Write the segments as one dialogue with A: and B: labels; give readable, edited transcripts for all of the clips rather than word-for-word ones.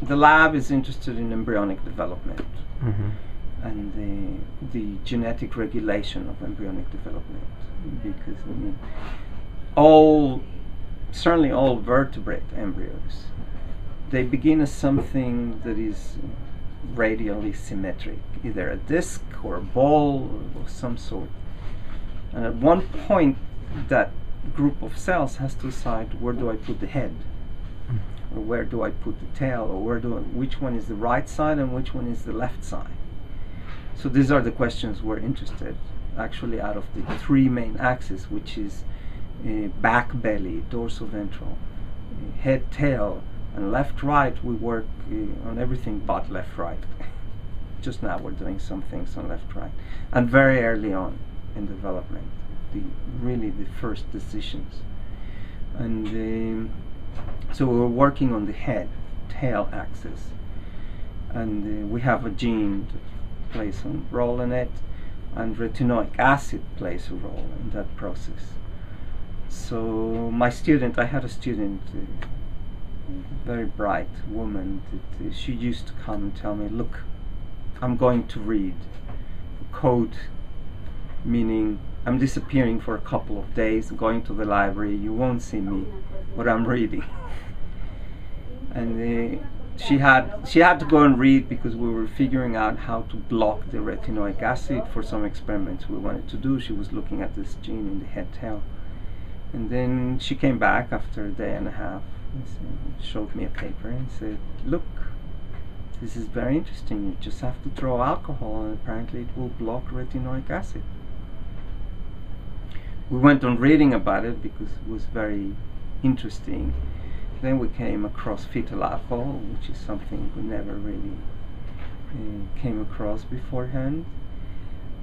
A: the lab is interested in embryonic development
B: Mm-hmm.
A: and the genetic regulation of embryonic development, because I mean, certainly all vertebrate embryos, they begin as something that is radially symmetric, either a disc or a ball or some sort. And at one point, that group of cells has to decide, where do I put the head, or where do I put the tail, or which one is the right side and which one is the left side. So these are the questions we're interested, actually, out of the three main axes, which is back belly, dorsoventral, head tail, and left right. We work on everything but left right. Just now we're doing some things on left right, and very early on in development, really the first decisions. And so we're working on the head tail axis, and we have a gene that plays a role in it, and retinoic acid plays a role in that process. So my student, I had a student, very bright woman, that she used to come and tell me, look, I'm going to read code, meaning I'm disappearing for a couple of days, going to the library, you won't see me, but I'm reading. And she had to go and read, because we were figuring out how to block the retinoic acid for some experiments we wanted to do. She was looking at this gene in the head tail. And then she came back after a day and a half and showed me a paper and said, look, this is very interesting. You just have to throw alcohol and apparently it will block retinoic acid. We went on reading about it because it was very interesting. Then we came across fetal alcohol, which is something we never really came across beforehand.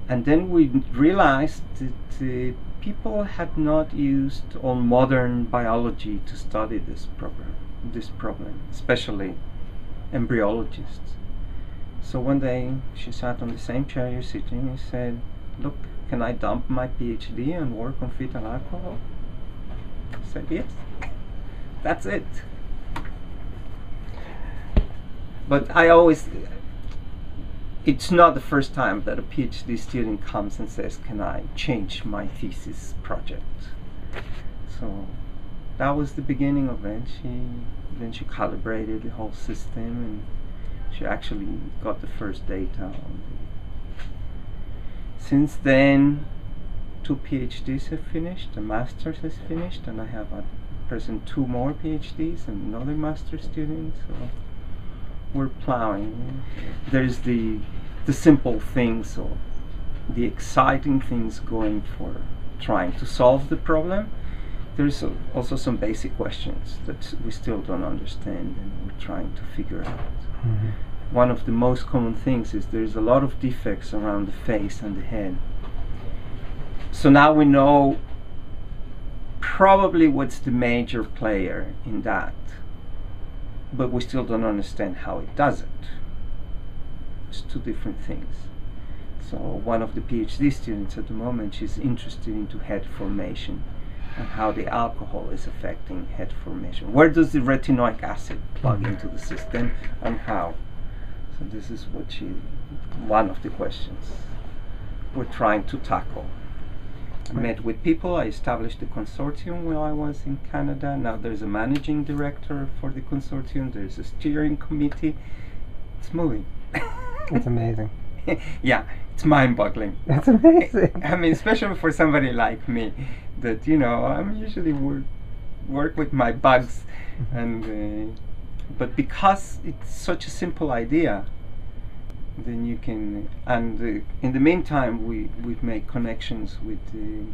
A: And then we realized that people had not used all modern biology to study this problem, especially embryologists. So one day she sat on the same chair you're sitting and said, look, can I dump my PhD and work on fetal alcohol? I said, yes, that's it. But it's not the first time that a PhD student comes and says, can I change my thesis project? So that was the beginning of it. Then she calibrated the whole system, and she actually got the first data on Since then, 2 PhDs have finished, a master's has finished, and I have at present 2 more PhDs and another master's student. So we're plowing. There's the simple things, or the exciting things going for trying to solve the problem. There's also some basic questions that we still don't understand and we're trying to figure out.
B: Mm-hmm.
A: One of the most common things is there's a lot of defects around the face and the head. So now we know probably what's the major player in that, but we still don't understand how it does it. It's 2 different things. So one of the PhD students at the moment, she's interested into head formation and how the alcohol is affecting head formation. Where does the retinoic acid plug into the system and how? So this is one of the questions we're trying to tackle. I met with people, I established the consortium while I was in Canada. Now there's a managing director for the consortium, there's a steering committee. It's moving.
B: It's amazing.
A: Yeah, it's mind-boggling.
B: That's amazing.
A: I mean, especially for somebody like me, that, you know, I'm usually work with my bugs, and but because it's such a simple idea, then you can, and in the meantime we've made connections with the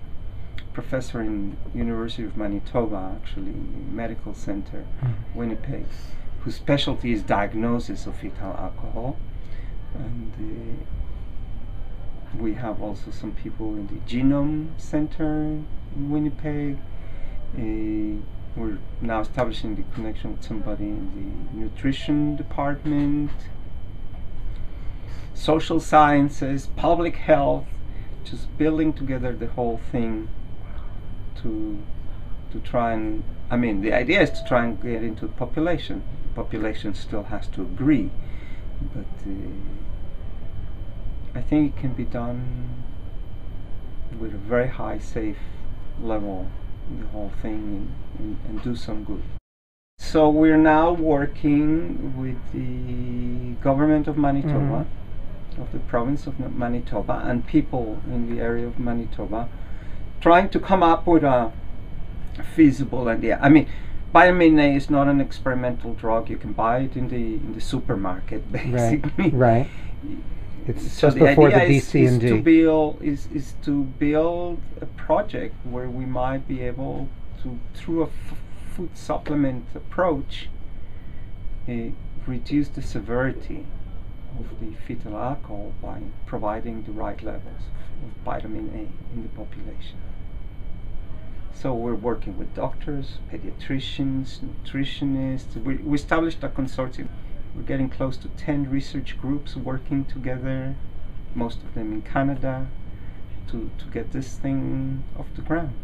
A: professor in University of Manitoba, actually medical center, Winnipeg, whose specialty is diagnosis of fetal alcohol. And we have also some people in the Genome Center in Winnipeg. We're now establishing the connection with somebody in the nutrition department, social sciences, public health, just building together the whole thing to try and, I mean, the idea is to try and get into the population. The population still has to agree. But I think it can be done with a very high safe level, the whole thing, and do some good. So we're now working with the government of Manitoba, of the province of Manitoba, and people in the area of Manitoba, trying to come up with a feasible idea. I mean, vitamin A is not an experimental drug. You can buy it in the supermarket, basically.
B: Right. It's
A: so
B: just
A: the
B: before
A: idea
B: the BC&D.
A: is to build a project where we might be able to, through a food supplement approach, reduce the severity of the fetal alcohol by providing the right levels of vitamin A in the population. So we're working with doctors, pediatricians, nutritionists. We established a consortium. We're getting close to 10 research groups working together, most of them in Canada, to get this thing off the ground.